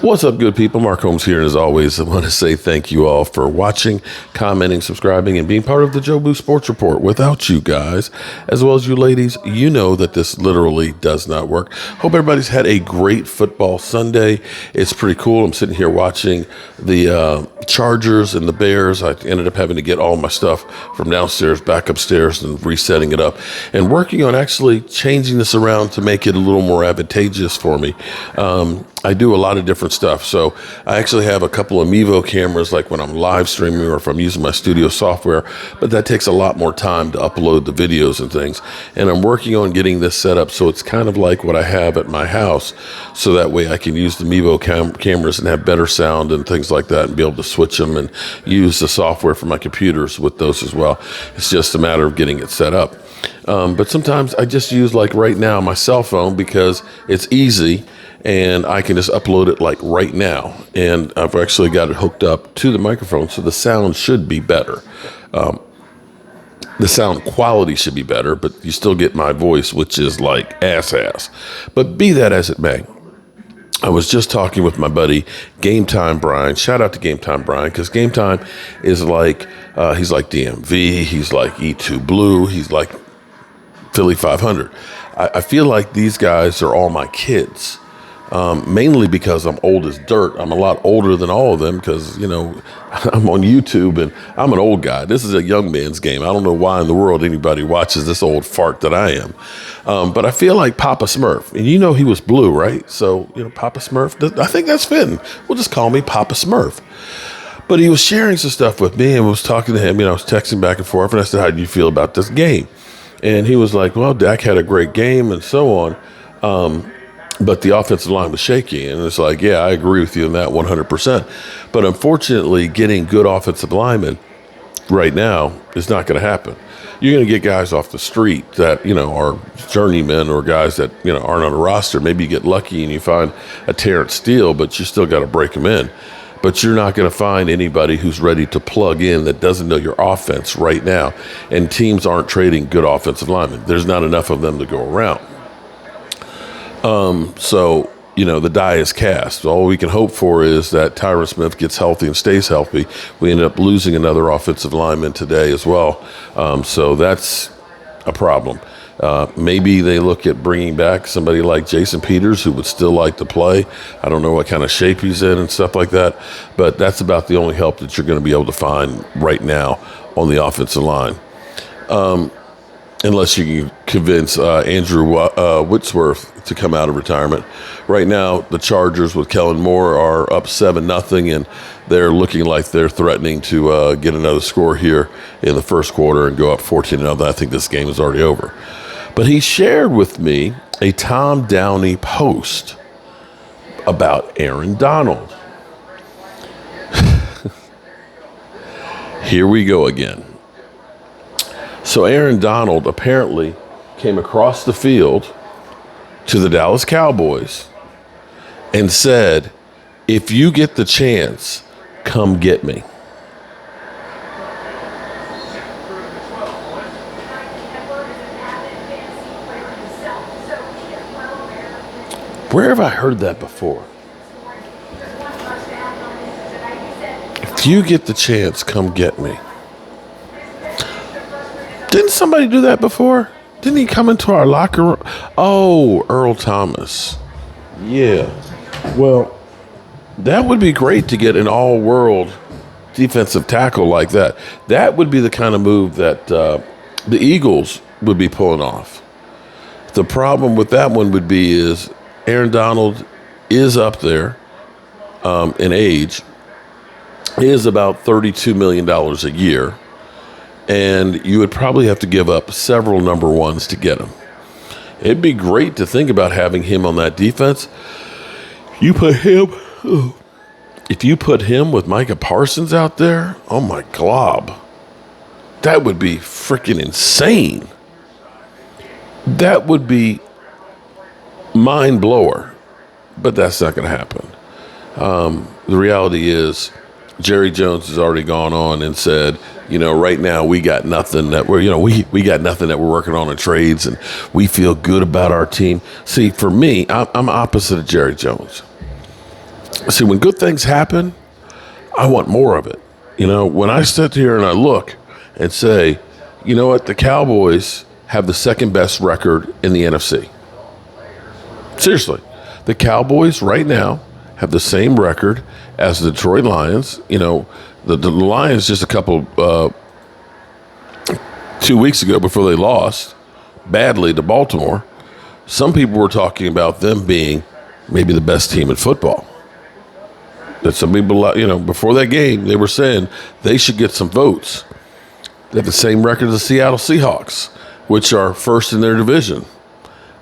What's up, good people? Mark Holmes here, and as always, I want to say thank you all for watching, commenting, subscribing, and being part of the Joe Boo Sports Report. Without you guys, as well as you ladies, you know that this literally does not work. Hope everybody's had a great football Sunday. It's pretty cool. I'm sitting here watching the Chargers and the Bears. I ended up having to get all my stuff from downstairs back upstairs and resetting it up and working on actually changing this around to make it a little more advantageous for me. I do a lot of different stuff. So I actually have a couple of Mevo cameras, like when I'm live streaming or if I'm using my studio software, but that takes a lot more time to upload the videos and things. And I'm working on getting this set up so it's kind of like what I have at my house. So that way I can use the Mevo cameras and have better sound and things like that and be able to switch them and use the software for my computers with those as well. It's just a matter of getting it set up. But sometimes I just use, like right now, my cell phone because it's easy. And I can just upload it like right now. And I've actually got it hooked up to the microphone, so the sound should be better. The sound quality should be better, but you still get my voice, which is like ass. But be that as it may, I was just talking with my buddy, Game Time Brian. Shout out to Game Time Brian, because Game Time is like, he's like DMV, he's like E2 Blue, he's like Philly 500. I feel like these guys are all my kids. Mainly because I'm old as dirt. I'm a lot older than all of them because, you know, I'm on YouTube and I'm an old guy. This is a young man's game. I don't know why in the world anybody watches this old fart that I am. But I feel like Papa Smurf. And you know he was blue, right? So, you know, Papa Smurf, I think that's fitting. We'll just call me Papa Smurf. But he was sharing some stuff with me and was talking to him. You know, I was texting back and forth and I said, how do you feel about this game? And he was like, well, Dak had a great game and so on. But the offensive line was shaky. And it's like, yeah, I agree with you on that 100%. But unfortunately, getting good offensive linemen right now is not going to happen. You're going to get guys off the street that, you know, are journeymen or guys that, you know, aren't on a roster. Maybe you get lucky and you find a Terrence Steele, but you still got to break them in. But you're not going to find anybody who's ready to plug in that doesn't know your offense right now. And teams aren't trading good offensive linemen. There's not enough of them to go around. So, you know, the die is cast. All we can hope for is that Tyron Smith gets healthy and stays healthy. We ended up losing another offensive lineman today as well. So that's a problem. Maybe they look at bringing back somebody like Jason Peters, who would still like to play. I don't know what kind of shape he's in and stuff like that, but that's about the only help that you're going to be able to find right now on the offensive line. Unless you can convince Andrew Whitworth to come out of retirement. Right now, the Chargers with Kellen Moore are up 7-0, and they're looking like they're threatening to get another score here in the first quarter and go up 14-0. I think this game is already over. But he shared with me a Tom Downey post about Aaron Donald. Here we go again. So Aaron Donald apparently came across the field to the Dallas Cowboys and said, if you get the chance, come get me. Where have I heard that before? If you get the chance, come get me. Didn't somebody do that before? Didn't he come into our locker room? Oh, Earl Thomas. Yeah. Well, that would be great to get an all-world defensive tackle like that. That would be the kind of move that the Eagles would be pulling off. The problem with that one would be is Aaron Donald is up there in age. He is about $32 million a year. And you would probably have to give up several number ones to get him. It'd be great to think about having him on that defense. If you put him with Micah Parsons out there, oh my glob, that would be freaking insane. That would be mind blower, but that's not going to happen. The reality is Jerry Jones has already gone on and said, you know, right now we got nothing that we got nothing that we're working on in trades, and we feel good about our team. See, for me, I'm opposite of Jerry Jones. See, when good things happen, I want more of it. When I sit here and I look and say, you know what, the Cowboys have the second best record in the NFC. Seriously, the Cowboys right now have the same record as the Detroit Lions. The Lions just a couple 2 weeks ago, before they lost badly to Baltimore, some people were talking about them being maybe the best team in football. That some people, before that game, they were saying they should get some votes. They have the same record as the Seattle Seahawks, which are first in their division.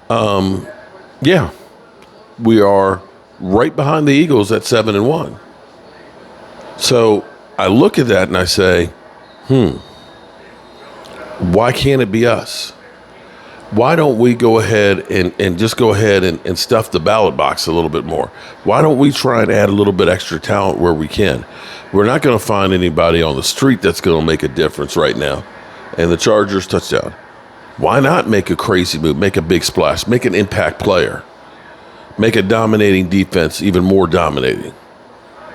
Yeah, we are right behind the Eagles at 7-1. So I look at that and I say, why can't it be us? Why don't we go ahead and just go ahead and stuff the ballot box a little bit more? Why don't we try and add a little bit extra talent where we can? We're not going to find anybody on the street that's going to make a difference right now. And the Chargers touchdown. Why not make a crazy move, make a big splash, make an impact player, make a dominating defense even more dominating?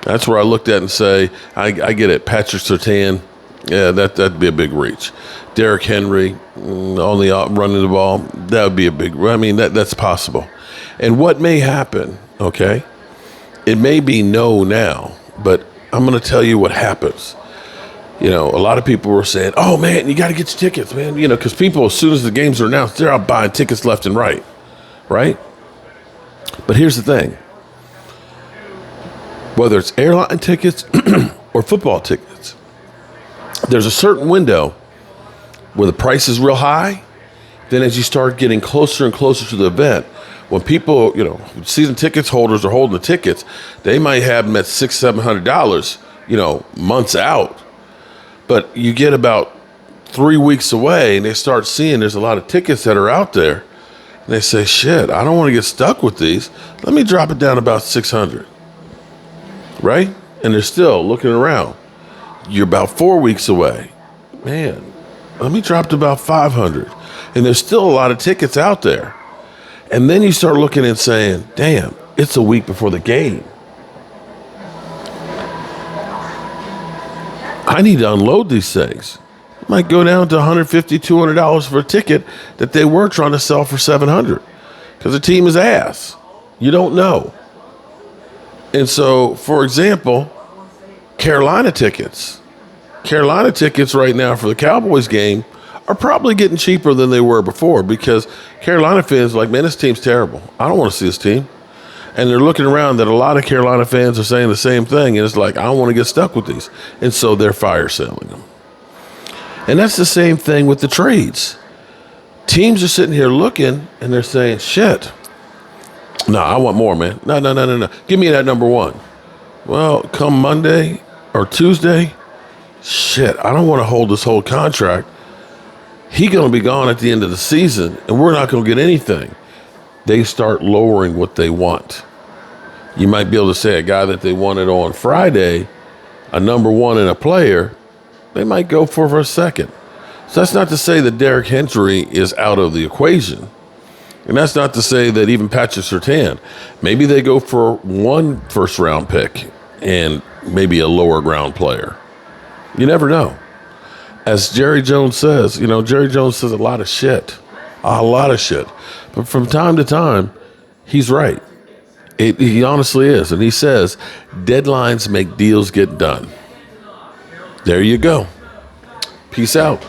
That's where I looked at and say, I get it. Patrick Surtain, yeah, that'd be a big reach. Derrick Henry only running the ball, that would be a big. I mean, that's possible. And what may happen? Okay, it may be no now, but I'm going to tell you what happens. A lot of people were saying, "Oh man, you got to get your tickets, man." Because people, as soon as the games are announced, they're out buying tickets left and right. But here's the thing: whether it's airline tickets or football tickets, there's a certain window where the price is real high. Then as you start getting closer and closer to the event, when people, season tickets holders are holding the tickets, they might have them at $600-700, months out. But you get about 3 weeks away and they start seeing there's a lot of tickets that are out there. And they say, shit, I don't want to get stuck with these. Let me drop it down about 600. Right? And they're still looking around. You're about 4 weeks away. Man, let me drop to about 500. And there's still a lot of tickets out there. And then you start looking and saying, damn, it's a week before the game. I need to unload these things. It might go down to $150, $200 for a ticket that they were trying to sell for $700 because the team is ass. You don't know. And so, for example, Carolina tickets right now for the Cowboys game are probably getting cheaper than they were before because Carolina fans are like, man, this team's terrible. I don't want to see this team. And they're looking around that a lot of Carolina fans are saying the same thing. And it's like, I don't want to get stuck with these. And so they're fire selling them. And that's the same thing with the trades. Teams are sitting here looking and they're saying, shit. No, I want more, man. No. Give me that number one. Well, come Monday or Tuesday, shit, I don't want to hold this whole contract. He's going to be gone at the end of the season, and we're not going to get anything. They start lowering what they want. You might be able to say a guy that they wanted on Friday, a number one and a player, they might go for a second. So that's not to say that Derrick Henry is out of the equation. And that's not to say that even Patrick Surtain, maybe they go for one first-round pick and maybe a lower-ground player. You never know. As Jerry Jones says, Jerry Jones says a lot of shit. But from time to time, he's right. He honestly is. And he says, deadlines make deals get done. There you go. Peace out.